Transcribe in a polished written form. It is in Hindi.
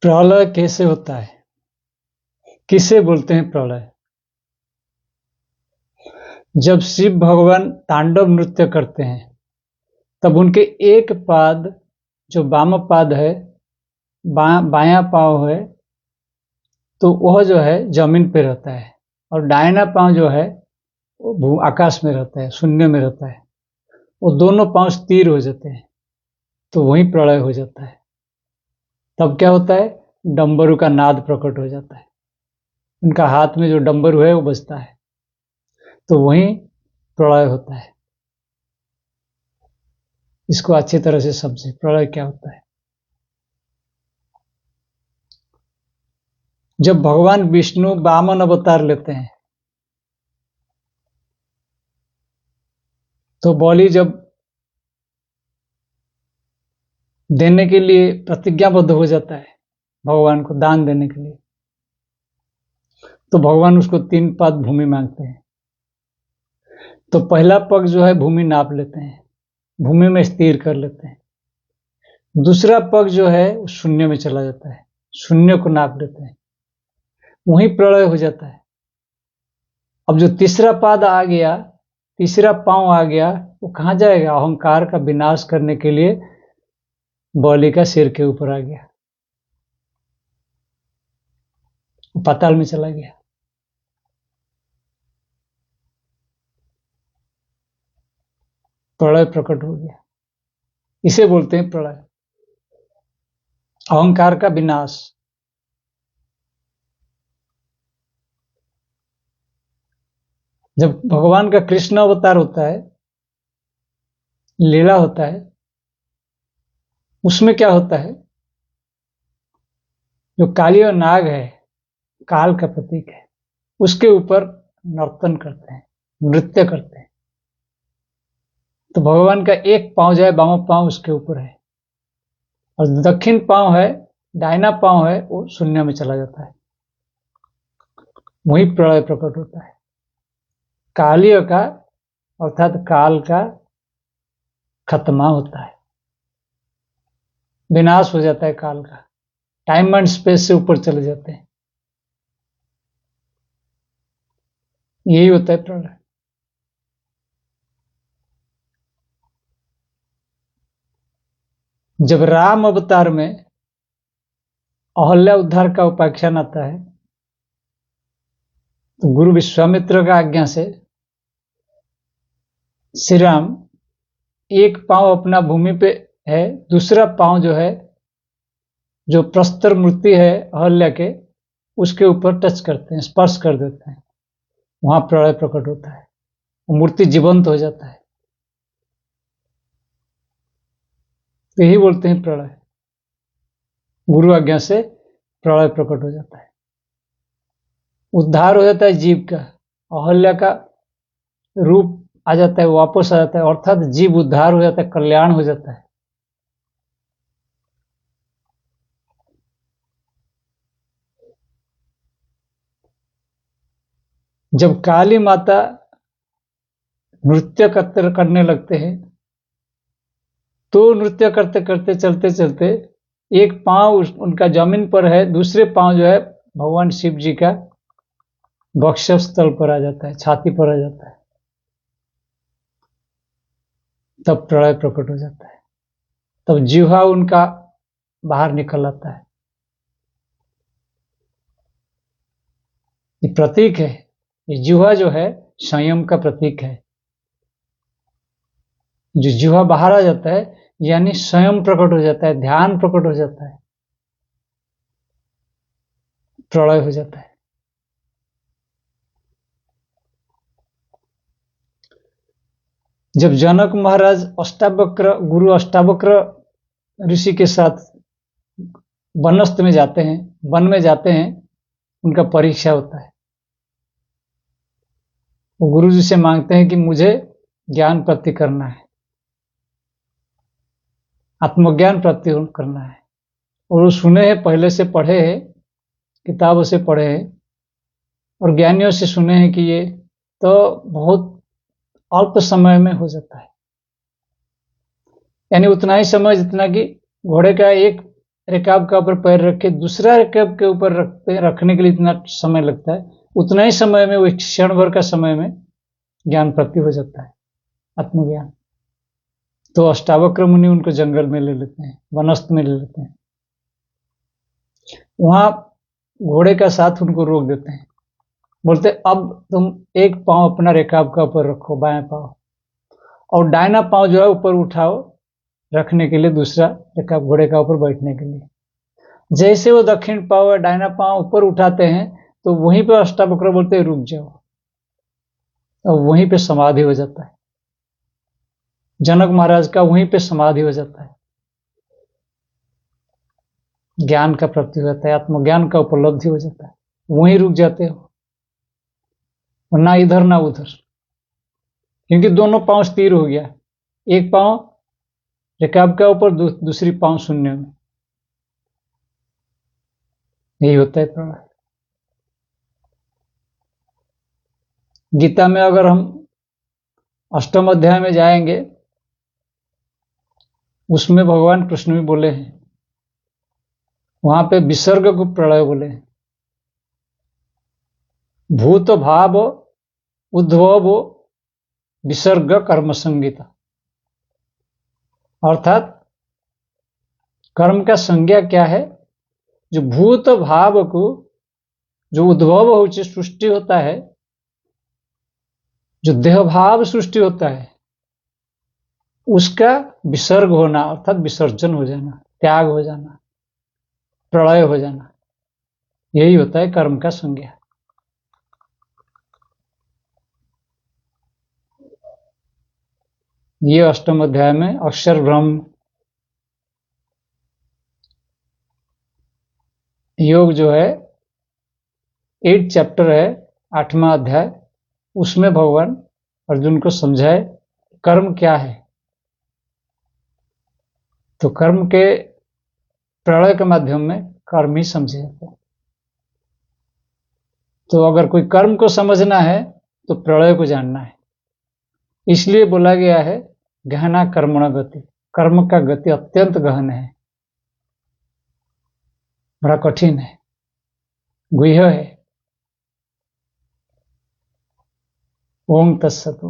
प्रलय कैसे होता है? किसे बोलते हैं प्रलय? जब शिव भगवान तांडव नृत्य करते हैं तब उनके एक पाद, जो वाम पाद है, बायां पांव है, तो वह जो है जमीन पे रहता है, और दाहिना पांव जो है वो आकाश में रहता है, शून्य में रहता है। वो दोनों पांव स्थिर हो जाते हैं, तो वही प्रलय हो जाता है। तब क्या होता है? डमरू का नाद प्रकट हो जाता है। उनका हाथ में जो डमरू है वो बजता है, तो वही प्रलय होता है। इसको अच्छी तरह से समझे, प्रलय क्या होता है। जब भगवान विष्णु वामन अवतार लेते हैं तो बलि जब देने के लिए प्रतिज्ञाबद्ध हो जाता है भगवान को दान देने के लिए, तो भगवान उसको 3 पाद भूमि मांगते हैं। तो पहला पग जो है भूमि नाप लेते हैं, भूमि में स्थिर कर लेते हैं। दूसरा पग जो है वो शून्य में चला जाता है, शून्य को नाप लेते हैं, वहीं प्रलय हो जाता है। अब जो तीसरा पाद आ गया, तीसरा पांव आ गया, वो कहां जाएगा? अहंकार का विनाश करने के लिए बलि का सिर के ऊपर आ गया, पाताल में चला गया। प्रलय प्रकट हो गया। इसे बोलते हैं प्रलय, अहंकार का विनाश। जब भगवान का कृष्ण अवतार होता है, लीला होता है, उसमें क्या होता है? जो काली और नाग है, काल का प्रतीक है, उसके ऊपर नर्तन करते हैं, नृत्य करते हैं। तो भगवान का एक पांव जो है, बामा पांव उसके ऊपर है, और दक्षिण पांव है, दाहिना पांव है, वो शून्य में चला जाता है। वही प्रलय प्रकट होता है। कालिय का अर्थात काल का खत्मा होता है, विनाश हो जाता है काल का, टाइम एंड स्पेस से ऊपर चले जाते हैं। यही होता है प्रलय। जब राम अवतार में अहल्या उद्धार का उपाख्यान आता है, तो गुरु विश्वामित्र का आज्ञा से श्री राम एक पांव अपना भूमि पे है, दूसरा पांव जो है, जो प्रस्तर मूर्ति है अहल्या के, उसके ऊपर टच करते हैं, स्पर्श कर देते हैं। वहां प्रलय प्रकट होता है, वो मूर्ति जीवंत हो जाता है। तो यही बोलते हैं प्रलय, गुरु आज्ञा से प्रलय प्रकट हो जाता है। उद्धार हो जाता है जीव का, अहल्या का रूप आ जाता है, वापस आ जाता है, अर्थात जीव उद्धार हो जाता है, कल्याण हो जाता है। जब काली माता नृत्य करने लगते हैं, तो नृत्य करते करते चलते चलते एक पांव उनका जमीन पर है, दूसरे पांव जो है भगवान शिव जी का वक्षस्थल पर आ जाता है, छाती पर आ जाता है। तब प्रलय प्रकट हो जाता है, तब जिह्वा उनका बाहर निकल आता है। ये प्रतीक है, ये जिह्वा जो है संयम का प्रतीक है। जो जिह्वा बाहर आ जाता है यानी स्वयं प्रकट हो जाता है, ध्यान प्रकट हो जाता है, प्रलय हो जाता है। जब जनक महाराज अष्टावक्र, गुरु अष्टावक्र ऋषि के साथ वनस्थ में जाते हैं, वन में जाते हैं, उनका परीक्षा होता है। वो गुरु जी से मांगते हैं कि मुझे ज्ञान प्राप्ति करना है, आत्मज्ञान प्राप्ति करना है। और वो सुने हैं, पहले से पढ़े हैं, किताबों से पढ़े हैं, और ज्ञानियों से सुने हैं कि ये तो बहुत अल्प समय में हो जाता है, यानी उतना ही समय जितना कि घोड़े का एक रिकाब के ऊपर पैर रख के दूसरा रिकाब के ऊपर रखने के लिए इतना समय लगता है, उतना ही समय में, वो क्षण भर का समय में ज्ञान प्राप्ति हो जाता है, आत्मज्ञान। तो अष्टावक्र मुनि उनको जंगल में ले लेते हैं, वनस्थ में ले लेते हैं, वहां घोड़े का साथ उनको रोक देते हैं, बोलते अब तुम एक पांव अपना रिकाब का ऊपर रखो, बाएं पांव, और दाहिना पांव जो है ऊपर उठाओ रखने के लिए, दूसरा रिकाब घोड़े का ऊपर बैठने के लिए। जैसे वो दक्षिण पांव या दाहिना पांव ऊपर उठाते हैं तो वहीं पे अष्टावक्र बोलते हैं रुक जाओ, और वहीं पे समाधि हो जाता है। जनक महाराज का वहीं पे समाधि हो जाता है, ज्ञान का प्राप्ति हो जाता है, आत्मज्ञान का उपलब्धि हो जाता है, वहीं रुक जाते हो, ना इधर ना उधर, क्योंकि दोनों पांव स्थिर हो गया, एक पांव रिकाब के ऊपर, दूसरी पांव शून्य में। यही होता है प्रलय। गीता में अगर हम अष्टम अध्याय में जाएंगे, उसमें भगवान कृष्ण भी बोले हैं, वहां पे विसर्ग को प्रलय बोले हैं। भूत भाव उद्भव विसर्ग कर्म संगीता, अर्थात कर्म का संज्ञा क्या है, जो भूत भाव को, जो उद्भव हो, सृष्टि होता है, जो देह भाव सृष्टि होता है, उसका विसर्ग होना, अर्थात विसर्जन हो जाना, त्याग हो जाना, प्रलय हो जाना, यही होता है कर्म का संज्ञा। ये अष्टम अध्याय में अक्षर ब्रह्म योग जो है 8 चैप्टर है, 8वां अध्याय, उसमें भगवान अर्जुन को समझाए कर्म क्या है। तो कर्म के प्रलय के माध्यम में कर्म ही समझे जाते हैं। तो अगर कोई कर्म को समझना है तो प्रलय को जानना है, इसलिए बोला गया है गहना कर्मण गति, कर्म का गति अत्यंत गहन है, बड़ा कठिन है, गुह्य है। ओम तत्सत।